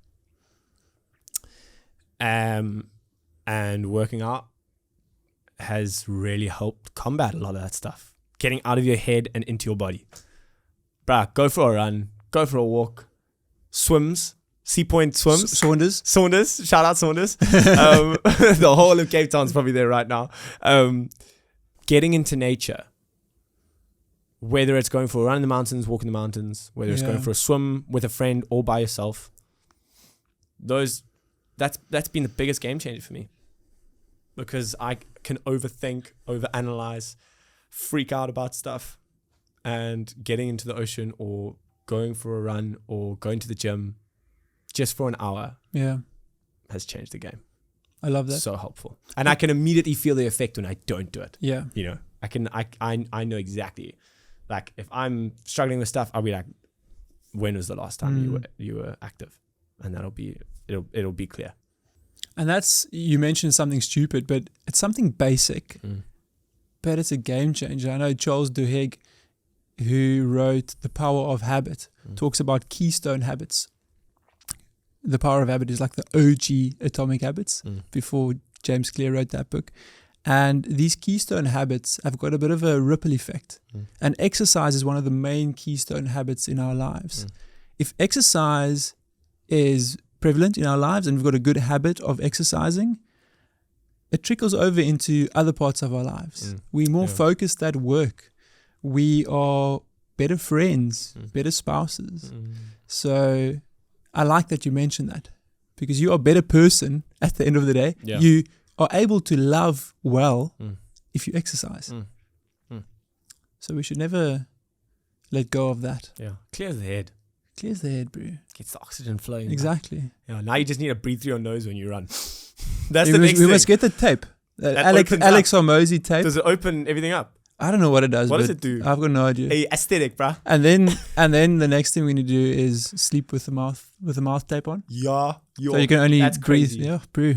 Speaker 2: And working out has really helped combat a lot of that stuff. Getting out of your head and into your body. Bruh, go for a run, go for a walk, swims, Sea Point swims. Saunders, shout out Saunders. The whole of Cape Town's probably there right now. Getting into nature. Whether it's going for a run in the mountains, walk in the mountains, whether it's going for a swim with a friend or by yourself, that's been the biggest game changer for me, because I can overthink, overanalyze, freak out about stuff, and getting into the ocean or going for a run or going to the gym just for an hour has changed the game.
Speaker 1: I love that.
Speaker 2: So helpful. And I can immediately feel the effect when I don't do it.
Speaker 1: Yeah.
Speaker 2: I know exactly. Like if I'm struggling with stuff, I'll be like, when was the last time you were active? And it'll be clear.
Speaker 1: And you mentioned something stupid, but it's something basic, but it's a game changer. I know Charles Duhigg, who wrote The Power of Habit, talks about Keystone habits. The Power of Habit is like the OG Atomic Habits before James Clear wrote that book. And these keystone habits have got a bit of a ripple effect. And exercise is one of the main keystone habits in our lives. If exercise is prevalent in our lives and we've got a good habit of exercising, it trickles over into other parts of our lives. We're more focused at work. We are better friends, better spouses. So I like that you mentioned that, because you are a better person at the end of the day. You are able to love well if you exercise. So we should never let go of that.
Speaker 2: Yeah. Clears the head.
Speaker 1: Clears the head, bro.
Speaker 2: Gets the oxygen flowing.
Speaker 1: Exactly.
Speaker 2: Yeah. Now you just need to breathe through your nose when you run.
Speaker 1: We must get the tape. Alex Hormozy tape.
Speaker 2: Does it open everything up?
Speaker 1: I don't know what it does.
Speaker 2: What does it do?
Speaker 1: I've got no idea.
Speaker 2: Hey, aesthetic, bruh.
Speaker 1: And then the next thing we need to do is sleep with the mouth tape on.
Speaker 2: Yeah.
Speaker 1: So you can only breathe.
Speaker 2: Crazy.
Speaker 1: Yeah, bro.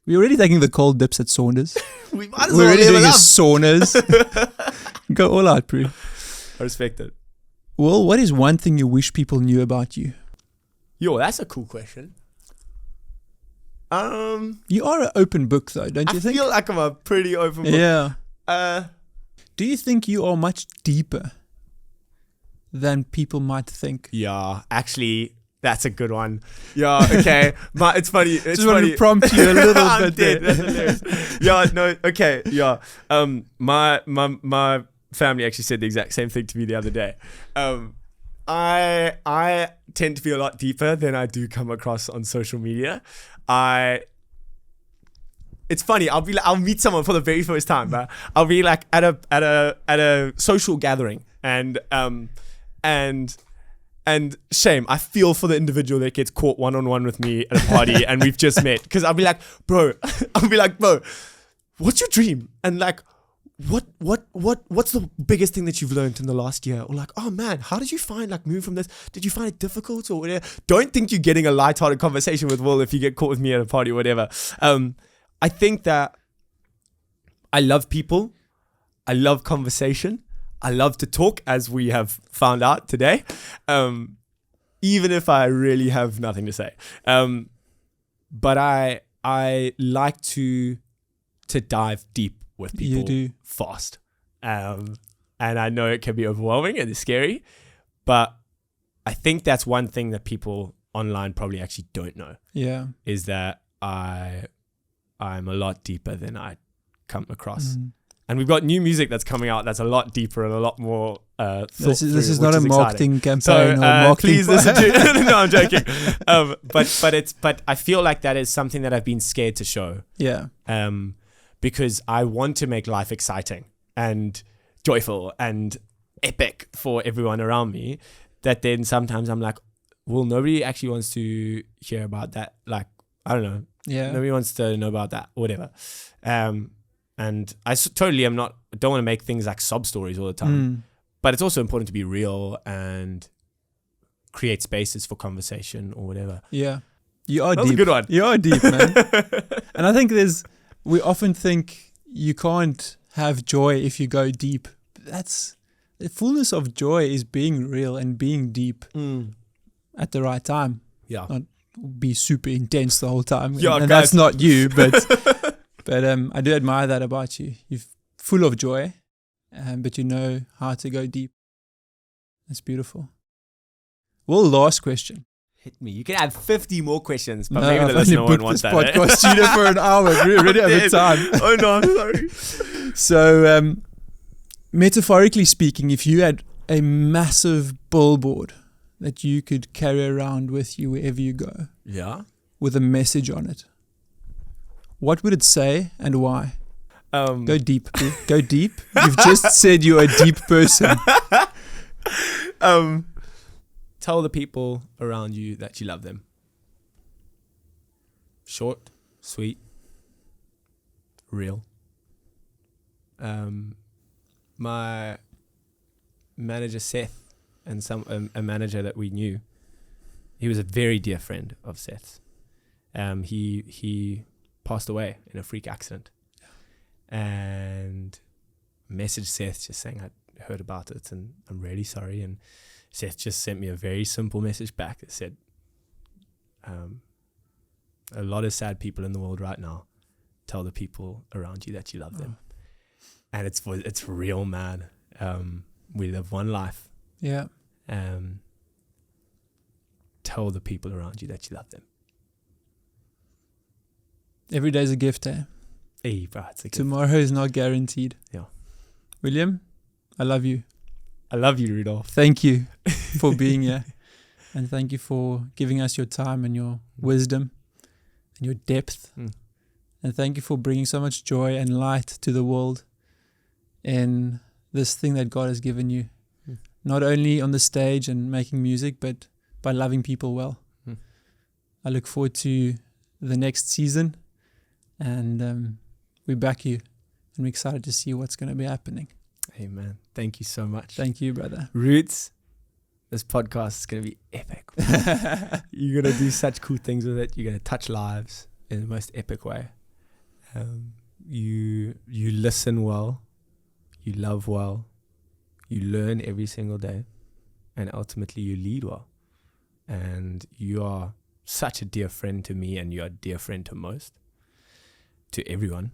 Speaker 1: We're already taking the cold dips at Saunders.
Speaker 2: We're
Speaker 1: already doing saunas. Go all out, Prue.
Speaker 2: I respect it.
Speaker 1: Well, what is one thing you wish people knew about you?
Speaker 2: Yo, that's a cool question.
Speaker 1: You are an open book, though, don't you think?
Speaker 2: I feel like I'm a pretty open book.
Speaker 1: Yeah. Do you think you are much deeper than people might think?
Speaker 2: Yeah, actually, that's a good one. Yeah, okay. It's funny. It's
Speaker 1: Just
Speaker 2: funny.
Speaker 1: want to prompt you a little
Speaker 2: I'm
Speaker 1: bit
Speaker 2: dead.
Speaker 1: there.
Speaker 2: That's hilarious. Yeah, no, okay, yeah. My family actually said the exact same thing to me the other day. I tend to be a lot deeper than I do come across on social media. It's funny. I'll meet someone for the very first time, but I'll be like at a social gathering, and shame. I feel for the individual that gets caught one-on-one with me at a party, and we've just met, because I'll be like, bro, what's your dream? And like, what's the biggest thing that you've learned in the last year? Or like, oh man, how did you find like moving from this? Did you find it difficult or whatever? Don't think you're getting a lighthearted conversation with Will if you get caught with me at a party or whatever. I think that I love people. I love conversation. I love to talk, as we have found out today, even if I really have nothing to say. But I like to dive deep with people.
Speaker 1: You do.
Speaker 2: Fast. And I know it can be overwhelming and it's scary, but I think that's one thing that people online probably actually don't know.
Speaker 1: Yeah.
Speaker 2: Is that I'm a lot deeper than I come across. And we've got new music that's coming out that's a lot deeper and a lot more
Speaker 1: This is not a marketing campaign.
Speaker 2: So
Speaker 1: or marketing
Speaker 2: please listen to no, I'm joking. But I feel like that is something that I've been scared to show.
Speaker 1: Yeah.
Speaker 2: Because I want to make life exciting and joyful and epic for everyone around me. That then sometimes I'm like, well, nobody actually wants to hear about that. Like, I don't know.
Speaker 1: Yeah.
Speaker 2: Nobody wants to know about that or whatever. And I totally don't want to make things like sob stories all the time. But it's also important to be real and create spaces for conversation or whatever.
Speaker 1: Yeah. You are
Speaker 2: That
Speaker 1: deep.
Speaker 2: was a good one.
Speaker 1: You are deep, man. And I think we often think you can't have joy if you go deep. That's the fullness of joy is being real and being deep at the right time.
Speaker 2: Yeah.
Speaker 1: Not be super intense the whole time.
Speaker 2: Yeah,
Speaker 1: and
Speaker 2: guys.
Speaker 1: that's not you, but I do admire that about you. You're full of joy, but you know how to go deep. That's beautiful. Well, last question.
Speaker 2: Hit me. You can have 50 more questions, but
Speaker 1: No,
Speaker 2: maybe
Speaker 1: I've
Speaker 2: the
Speaker 1: only
Speaker 2: listener
Speaker 1: booked
Speaker 2: won't want
Speaker 1: this
Speaker 2: that.
Speaker 1: podcast studio for an hour. We're already over time.
Speaker 2: Oh no, I'm sorry.
Speaker 1: So, metaphorically speaking, if you had a massive billboard that you could carry around with you wherever you go,
Speaker 2: Yeah.
Speaker 1: with a message on it, what would it say and why? Go deep. Bro. Go deep. You've just said you're a deep person.
Speaker 2: Tell the people around you that you love them. Short, sweet, real. My manager Seth and a manager that we knew, he was a very dear friend of Seth's. He passed away in a freak accident, and messaged Seth just saying I heard about it and I'm really sorry. And Seth just sent me a very simple message back that said, a lot of sad people in the world right now. Tell the people around you that you love them. And it's real, man. We live one life.
Speaker 1: Yeah.
Speaker 2: Tell the people around you that you love them.
Speaker 1: Every day's a gift, eh?
Speaker 2: Hey, bro, it's a gift.
Speaker 1: Tomorrow is not guaranteed.
Speaker 2: Yeah.
Speaker 1: William, I love you.
Speaker 2: I love you, Rudolph.
Speaker 1: Thank you for being here. And thank you for giving us your time and your wisdom and your depth. And thank you for bringing so much joy and light to the world in this thing that God has given you. Not only on the stage and making music, but by loving people well. I look forward to the next season, and we back you, and we're excited to see what's going to be happening.
Speaker 2: Amen. Thank you so much.
Speaker 1: Thank you, brother.
Speaker 2: Roots, this podcast is going to be epic. You're going to do such cool things with it. You're going to touch lives in the most epic way. You listen well. You love well. You learn every single day, and ultimately you lead well. And you are such a dear friend to me, and you're a dear friend to most, to everyone.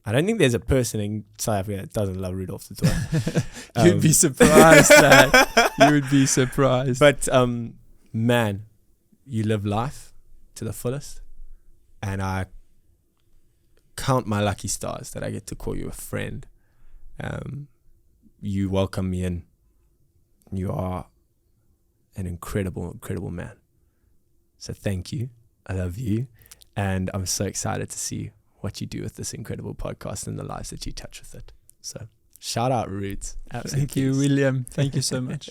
Speaker 2: I don't think there's a person in South Africa that doesn't love Rudolph the Toy.
Speaker 1: You'd be surprised, Dad. You would be surprised.
Speaker 2: But man, you live life to the fullest, and I count my lucky stars that I get to call you a friend. You welcome me in. You are an incredible man. So thank you. I love you. And I'm so excited to see what you do with this incredible podcast and the lives that you touch with it. So shout out, Roots.
Speaker 1: Thank you, William. Thank you so much.